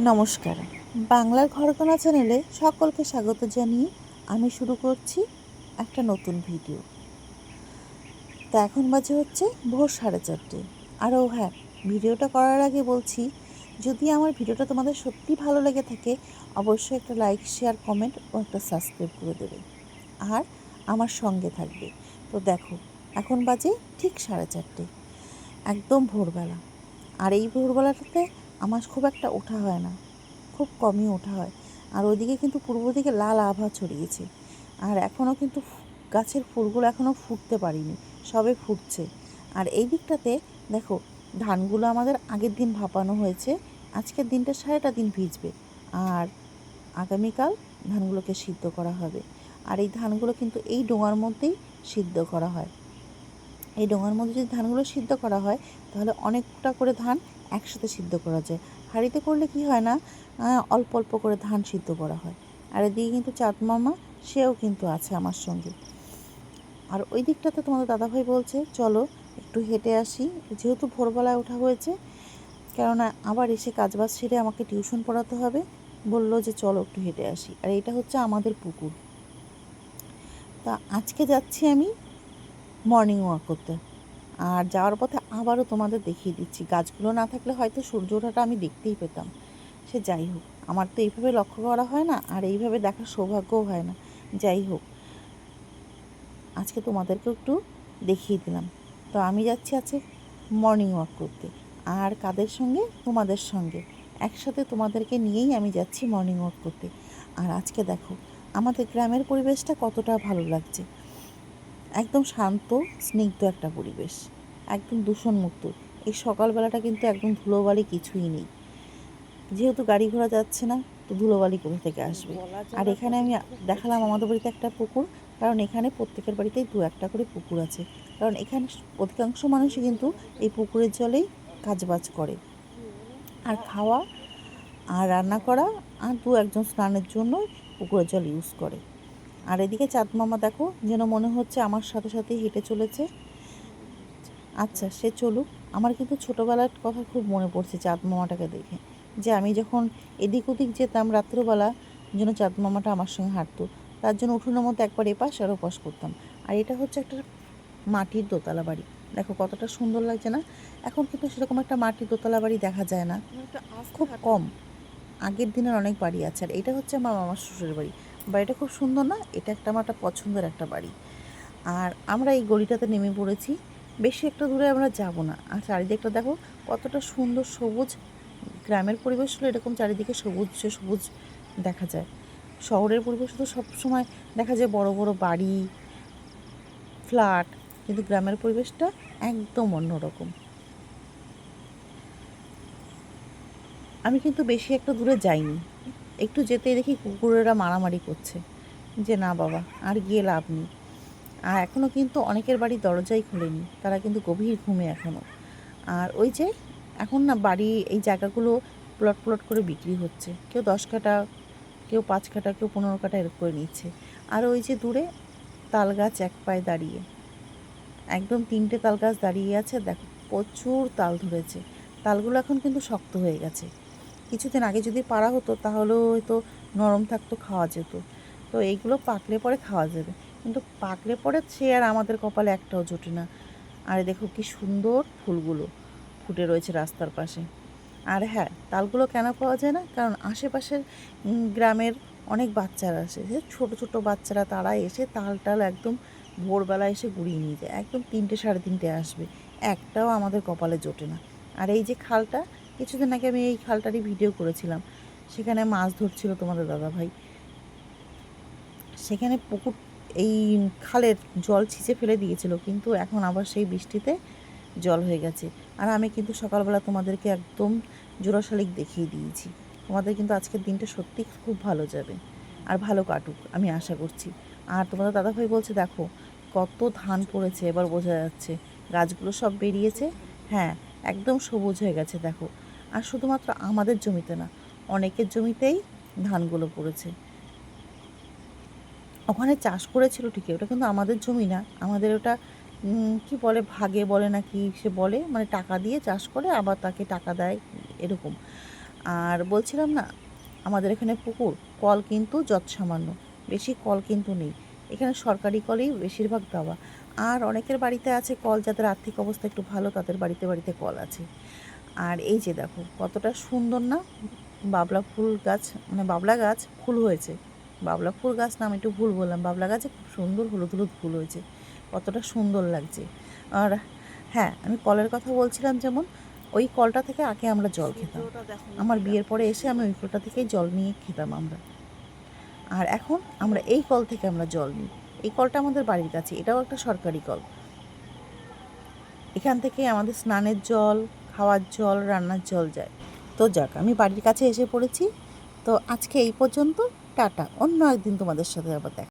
নমস্কার, বাংলার ঘরকোনা চ্যানেলে সকলকে স্বাগত জানিয়ে আমি শুরু করছি একটা নতুন ভিডিও। তো এখন বাজে হচ্ছে ভোর 4:30। আরও হ্যাঁ, ভিডিওটা করার আগে বলছি, যদি আমার ভিডিওটা তোমাদের সত্যি ভালো লেগে থাকে অবশ্যই একটা লাইক, শেয়ার, কমেন্ট ও একটা সাবস্ক্রাইব করে দেবে আর আমার সঙ্গে থাকবে। তো দেখো, এখন বাজে ঠিক 4:30, একদম ভোরবেলা। আর এই ভোরবেলাটাতে আমার খুব একটা ওঠা হয় না, খুব কমই ওঠা হয়। আর ওইদিকে কিন্তু পূর্ব দিকে লাল আভা ছড়িয়েছে, আর এখনও কিন্তু গাছের ফুলগুলো এখনও ফুটতে পারিনি, সবে ফুটছে। আর এই দিকটাতে দেখো, ধানগুলো আমাদের আগের দিন ভাপানো হয়েছে, আজকের দিনটা সারাটা দিন ভিজবে, আর আগামীকাল ধানগুলোকে সিদ্ধ করা হবে। আর এই ধানগুলো কিন্তু এই ডোঙার মধ্যেই সিদ্ধ করা হয়। এই ডোঙার মধ্যে যদি ধানগুলো সিদ্ধ করা হয় তাহলে অনেকটা করে ধান একসাথে সিদ্ধ করা যায়। হাঁড়িতে করলে কি হয় না, অল্প অল্প করে ধান সিদ্ধ করা হয়। আর এদিকে কিন্তু চাঁদ মামা, সেও কিন্তু আছে আমার সঙ্গে। আর ওই দিকটাতে তোমাদের দাদাভাই বলছে চলো একটু হেঁটে আসি, যেহেতু ভোরবেলায় ওঠা হয়েছে, কেননা আবার এসে কাজবাজ সেরে আমাকে টিউশন পড়াতে হবে, বললো যে চলো একটু হেঁটে আসি। আর এটা হচ্ছে আমাদের পুকুর। তা আজকে যাচ্ছি আমি মর্নিং ওয়াক করতে। আর যাওয়ার পথে আবারও তোমাদের দেখিয়ে দিচ্ছি, গাছগুলো না থাকলে হয়তো সূর্য ওঠাটা আমি দেখতেই পেতাম। সে যাই হোক, আমার তো এইভাবে লক্ষ্য করা হয় না, আর এইভাবে দেখার সৌভাগ্যও হয় না। যাই হোক, আজকে তোমাদেরকেও একটু দেখিয়ে দিলাম। তো আমি যাচ্ছি আজকে মর্নিং ওয়াক করতে, আর কাদের সঙ্গে? তোমাদের সঙ্গে একসাথে তোমাদেরকে নিয়েই আমি যাচ্ছি মর্নিং ওয়াক করতে। আর আজকে দেখো আমাদের গ্রামের পরিবেশটা কতটা ভালো লাগছে, একদম শান্ত স্নিগ্ধ একটা পরিবেশ, একদম দূষণমুক্ত। এই সকালবেলাটা কিন্তু একদম ধুলোবালি কিছুই নেই, যেহেতু গাড়ি ঘোড়া যাচ্ছে না, তো ধুলোবালি কোথা থেকে আসবে। আর এখানে আমি দেখালাম আমাদের বাড়িতে একটা পুকুর, কারণ এখানে প্রত্যেকের বাড়িতেই দু একটা করে পুকুর আছে, কারণ এখানে অধিকাংশ মানুষই কিন্তু এই পুকুরের জলেই কাজবাজ করে, আর খাওয়া আর রান্না করা, আর দু একজন স্নানের জন্য পুকুরের জল ইউজ করে। আর এদিকে চাঁদ মামা দেখো, যেন মনে হচ্ছে আমার সাথে সাথে হেঁটে চলেছে। আচ্ছা, সে চলুক। আমার কিন্তু ছোটোবেলার কথা খুব মনে পড়ছে চাঁদ মামাটাকে দেখে, যে আমি যখন এদিক ওদিক যেতাম রাত্রেবেলা, যেন চাঁদ মামাটা আমার সঙ্গে হাঁটতো। তার জন্য উঠোনের মধ্যে একবার এপাশ আর ওপাশ করতাম। আর এটা হচ্ছে একটা মাটির দোতলা বাড়ি, দেখো কতটা সুন্দর লাগছে না? এখন কিন্তু সেরকম একটা মাটির দোতলা বাড়ি দেখা যায় না, খুব কম। আগের দিনের অনেক বাড়ি আছে। আর এটা হচ্ছে আমার মামার শ্বশুরের বাড়ি। বাড়িটা খুব সুন্দর না? এটা আমার একটা পছন্দের একটা বাড়ি। আর আমরা এই গলিটাতে নেমে পড়েছি, বেশি একটা দূরে আমরা যাব না। আর চারিদিকটা দেখো কতটা সুন্দর সবুজ। গ্রামের পরিবেশ হলো এরকম, চারিদিকে সবুজ সবুজ দেখা যায়। শহরের পরিবেশ তো সবসময় দেখা যায় বড় বড় বাড়ি, ফ্ল্যাট, কিন্তু গ্রামের পরিবেশটা একদম অন্যরকম। আমি কিন্তু বেশি একটা দূরে যাইনি, একটু যেতেই দেখি কুকুরেরা মারামারি করছে, যে না বাবা আর গিয়ে লাভ নেই। আর এখনও কিন্তু অনেকের বাড়ির দরজাই খোলেনি, তারা কিন্তু গভীর ঘুমে এখনও। আর ওই যে এখন না বাড়ি, এই জায়গাগুলো প্লট প্লট করে বিক্রি হচ্ছে, কেউ 10 কাঠা, কেউ 5 কাঠা, কেউ 15 কাঠা এরকম করে নিচ্ছে। আর ওই যে দূরে তাল গাছ এক পায়ে দাঁড়িয়ে, একদম 3টে তাল গাছ দাঁড়িয়ে আছে, দেখো প্রচুর তাল ধরেছে। তালগুলো এখন কিন্তু শক্ত হয়ে গেছে, কিছুদিন আগে যদি পাড়া হতো তাহলেও হয়তো নরম থাকতো, খাওয়া যেত। তো এইগুলো পাকলে পরে খাওয়া যাবে, কিন্তু পাকলে পরে সে আর আমাদের কপালে একটাও জোটে না। আর দেখো কি সুন্দর ফুলগুলো ফুটে রয়েছে রাস্তার পাশে। আর হ্যাঁ, তালগুলো কেন পাওয়া যায় না, কারণ আশেপাশের গ্রামের অনেক বাচ্চারা আসে, যে ছোটো ছোটো বাচ্চারা, তারা এসে তাল টাল একদম ভোরবেলা এসে গুড়িয়ে নিয়ে যায়, একদম 3টে 3:30 আসবে, একটাও আমাদের কপালে জোটে না। আর এই যে খালটা, কিছুদিন আগে আমি এই খালটারই ভিডিও করেছিলাম, সেখানে মাছ ধরছিল তোমাদের দাদাভাই, সেখানে পুকুর, এই খালের জল ছিঁচে ফেলে দিয়েছিল, কিন্তু এখন আবার সেই বৃষ্টিতে জল হয়ে গেছে। আর আমি কিন্তু সকালবেলা তোমাদেরকে একদম জোড়া শালিক দেখিয়ে দিয়েছি। তোমাদের কিন্তু আজকের দিনটা সত্যি খুব ভালো যাবে, আর ভালো কাটুক আমি আশা করছি। আর তোমাদের দাদাভাই বলছে দেখো কত ধান পড়েছে, এবার বোঝা যাচ্ছে গাছগুলো সব বেরিয়েছে, হ্যাঁ একদম সবুজ হয়ে গেছে দেখো। আর শুধুমাত্র আমাদের জমিতে না, অনেকের জমিতেই ধানগুলো পড়েছে। ওখানে চাষ করেছিল ঠিকই, ওটা কিন্তু আমাদের জমি না, আমাদের ওটা কি বলে, ভাগে বলে না কি সে বলে, মানে টাকা দিয়ে চাষ করে আবার তাকে টাকা দেয় এরকম। আর বলছিলাম না, আমাদের এখানে পুকুর, কল কিন্তু যৎসামান্য, বেশি কল কিন্তু নেই। এখানে সরকারি কলেই বেশিরভাগ দেওয়া। আর অনেকের বাড়িতে আছে কল, যাদের আর্থিক অবস্থা একটু ভালো তাদের বাড়িতে বাড়িতে কল আছে। আর এই যে দেখো কতটা সুন্দর না বাবলা ফুল গাছ, মানে বাবলা গাছ ফুল হয়েছে। বাবলা ফুল গাছ না, আমি একটু ভুল বললাম, বাবলা গাছে খুব সুন্দর হলুদ হলুদ ফুল হয়েছে, কতটা সুন্দর লাগছে। আর হ্যাঁ, আমি কলের কথা বলছিলাম, যেমন ওই কলটা থেকে আগে আমরা জল খেতাম। আমার বিয়ের পরে এসে আমি ওই কলটা থেকেই জল নিয়ে খেতাম আমরা। আর এখন আমরা এই কল থেকে আমরা জল নিই। এই কলটা আমাদের বাড়ির কাছে, এটাও একটা সরকারি কল। এখান থেকে আমাদের স্নানের জল, খাওয়ার জল, রান্নার জল যায়। তো যাক, আমি বাড়ির কাছে এসে পড়েছি। তো আজকে এই পর্যন্ত, টাটা। অন্য একদিন তোমাদের সাথে আবার দেখা।